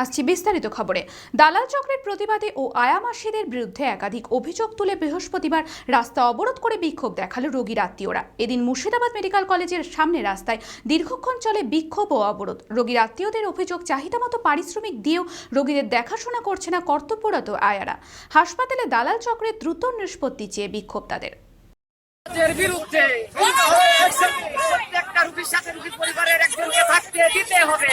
আসছি বিস্তারিত খবরে। দালাল চক্রের প্রতিবাদে ও আয়ামাসীদের বিরুদ্ধে একাধিক অভিযোগ তুলে বৃহস্পতিবার রাস্তা অবরোধ করে বিক্ষোভ দেখালো রোগীর আত্মীয়রা। এদিন মুর্শিদাবাদ মেডিকেল কলেজের সামনে রাস্তায় দীর্ঘক্ষণ চলে বিক্ষোভ ও অবরোধ। রোগীর আত্মীয়দের অভিযোগ, চাহিদামতো পারিশ্রমিক দিয়েও রোগীদের দেখাশোনা করছে না কর্তব্যরত আয়ারা। হাসপাতালে দালাল চক্রের দ্রুত নিষ্পত্তি চেয়ে বিক্ষোভ তাদের। বিরুদ্ধে প্রত্যেকটা রোগীর সাথে রোগীর পরিবারের একজনকে থাকতে দিতে হবে।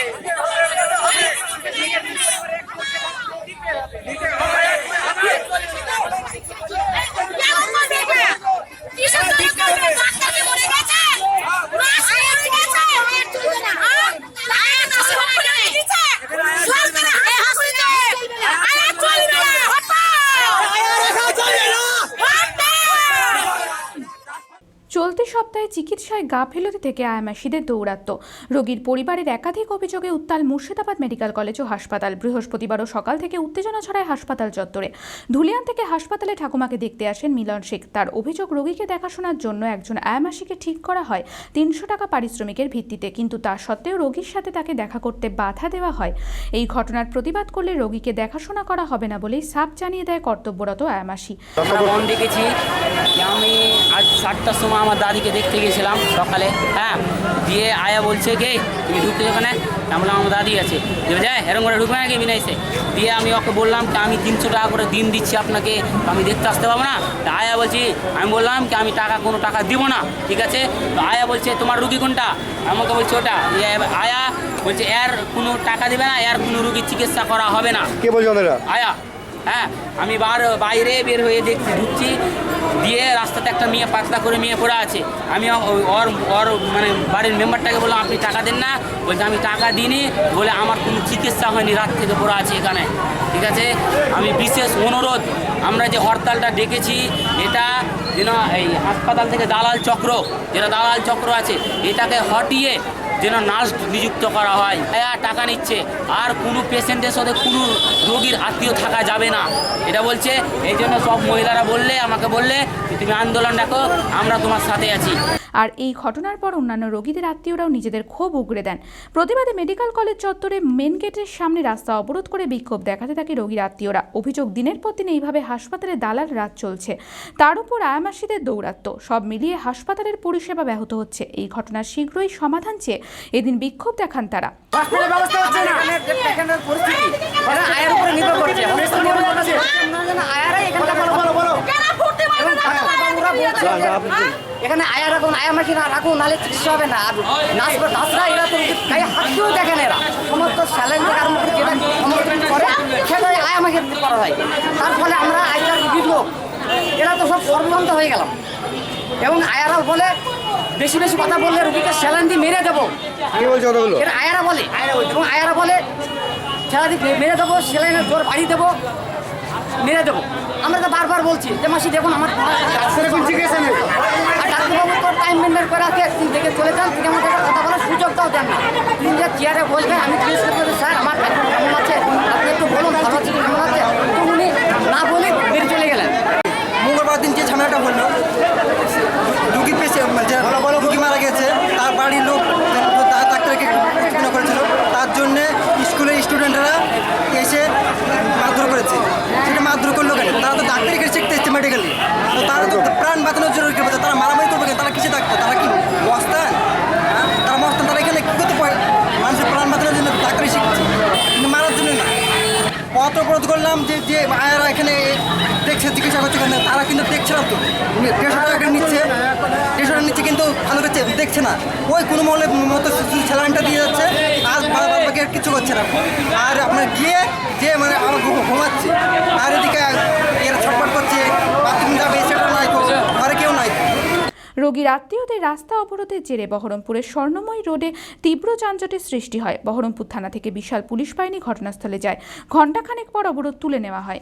চলতি সপ্তাহে চিকিৎসায় গাফিলতি থেকে আয়ামাসীদের দৌরাত্ম্য। রোগীর পরিবারের একাধিক অভিযোগে উত্তাল মুর্শিদাবাদ মেডিকেল কলেজ ও হাসপাতাল। বৃহস্পতিবারও সকাল থেকে উত্তেজনা ছড়ায় হাসপাতাল চত্বরে। ধুলিয়ান থেকে হাসপাতালে ঠাকুমাকে দেখতে আসেন মিলন শেখ। তার অভিযোগ, রোগীকে দেখাশোনার জন্য একজন আয়ামাসীকে ঠিক করা হয় 300 টাকা পারিশ্রমিকের ভিত্তিতে, কিন্তু তা সত্ত্বেও রোগীর সাথে তাকে দেখা করতে বাধা দেওয়া হয়। এই ঘটনার প্রতিবাদ করলে রোগীকে দেখাশোনা করা হবে না বলেই সাফ জানিয়ে দেয় কর্তব্যরত আয়ামাসী। দেখেছি আমি আজ 7টার সময় আমার দাদিকে দেখতে গিয়েছিলাম সকালে, দিয়ে আয়া বলছে কি তুমি ঢুকতে ওখানে, আমি বললাম আমার দাদি আছে, যায় এরকম করে ঢুকবে নাকি বিনাইছে। দিয়ে আমি ওকে বললাম কি আমি 300 টাকা করে দিন দিচ্ছি আপনাকে, আমি দেখতে আসতে পারবো না। তা আয়া বলছি, আমি বললাম কি আমি কোনো টাকা দিব না, ঠিক আছে। তো আয়া বলছে তোমার রুগী কোনটা, আমাকে বলছে ওটা। আয়া বলছে এর কোনো টাকা দেবে না, এর কোনো রুগীর চিকিৎসা করা হবে না। কে বলছে আয়া? আমি বাইরে বের হয়ে ঢুকছি, দিয়ে রাস্তাতে একটা মেয়ে পাতলা করে মেয়ে পড়ে আছে। আমি ওর মানে বাড়ির মেম্বারটাকে বললাম আপনি টাকা দেন না, বলছে আমি টাকা দিইনি, বলে আমার কোনো চিকিৎসা হয়নি, রাত থেকে পড়ে আছে এখানে, ঠিক আছে। আমি বিশেষ অনুরোধ, আমরা যে হরতালটা ডেকেছি এটা যেন এই হাসপাতাল থেকে দালাল চক্র আছে এটাকে হটিয়ে যেন নার্স নিযুক্ত করা হয়। টাকা নিচ্ছে, আর কোনো পেশেন্টের সাথে কোনো রোগীর আত্মীয় থাকা যাবে না, এটা বলছে। এই জন্য সব মহিলারা আমাকে বললে তুমি আন্দোলন রাখো, আমরা তোমার সাথে আছি। আর এই ঘটনার পর অন্যান্য রোগীদের আত্মীয়রাও নিজেদের ক্ষোভ উগরে দেন। প্রতিবাদে মেডিকেল কলেজ চত্বরে মেন গেটের সামনে রাস্তা অবরোধ করে বিক্ষোভ দেখাতে থাকে রোগীর আত্মীয়রা। অভিযোগ, দিনের পর দিন এইভাবে হাসপাতালে দালাল রাজ চলছে, তার উপর আয়ামাসীদের দৌরাত্ম্য, সব মিলিয়ে হাসপাতালের পরিষেবা ব্যাহত হচ্ছে। এই ঘটনার শীঘ্রই সমাধান চেয়ে এদিন বিক্ষোভ দেখান তারা। এখানে আয়া রাখুন, আয়া মাসি না রাখুন, নাহলে চিকিৎসা হবে না। আর নার্সরা এরা তো গায়ে হাতকেও দেখেন, এরা সমস্ত স্যালাইন থেকে আরম্ভ করে যেটা সমস্ত করে সেটা আয়া মাসি করা হয়। তার ফলে আমরা আয়ার রুগীর লোক এরা তো সব সর্বভ্রান্ত হয়ে গেলাম। এবং আয়ারা বলে বেশি কথা বললে রুগীকে স্যালাইন দিয়ে মেরে দেবো, এরা আয়ারা বলে। এবং আয়ারা বলে স্যালাইন দিয়ে মেরে দেবো, স্যালাইনের জোর বাড়িয়ে দেবো, মেরে দেবো। আমরা তো বারবার বলছি যে মাসি দেখুন আমার ডাক্তারবাবু তো টাইম মেনটেন করে আছে, একদিন থেকে চলে যান, তিনি আমাদের কথা বলার সুযোগটাও দেন না। তিনি যে চেয়ারে বলবেন, আমি জিজ্ঞেস করতে স্যার আমার এখন কেমন আছে, আপনি একটু বলুন ভালো আছে কেমন আছে, তো উনি না বলে বেরিয়ে চলে গেলেন। মঙ্গলবার দিন যে ঝামেলাটা হলো, রুগী রুগী মারা গেছে, তার বাড়ির লোক ডাক্তারকে করেছিল, তার জন্যে স্কুলের স্টুডেন্টরা এসে মারধর করেছে। সেটা মারধর করলো কেন? তারা তো ডাক্তারি কাছে শিখতে এসছে মেডিকেলে, তো তারা তো প্রাণ বাঁচানোর জন্য করবে, তারা মারামারি করবে কেন? তারা কিসে ডাক্তার? তারা কি মস্তান? তারা মস্তান, তারা এখানে কী করতে পারে? মানুষের প্রাণ বাঁচানোর জন্য ডাক্তারি শিখছে, কিন্তু মারার জন্য না। পথ অবরোধ করলাম যে আয়ারা এখানে দেখছে চিকিৎসা করছে, কেন তারা কিন্তু দেখছে না, তো 150 টাকা নিচ্ছে, 150 টাকা নিচ্ছে, কিন্তু ভালো করছে দেখছে না। ওই কোনো মতো স্যালাইনটা দিয়ে যাচ্ছে, আর বাকি আর কিছু করছে না। আর আপনার যে মানে আমার ঘুমাচ্ছে, আর এদিকে এরা ছটফট করছে, বাথরুম যাবে সেটা নাই, তো ঘরে কেউ নাই। রোগীর আত্মীয়দের রাস্তা অবরোধের জেরে বহরমপুরের স্বর্ণময়ী রোডে তীব্র যানজটের সৃষ্টি হয়। বহরমপুর থানা থেকে বিশাল পুলিশ বাহিনী ঘটনাস্থলে যায়। ঘণ্টাখানেক পর অবরোধ তুলে নেওয়া হয়।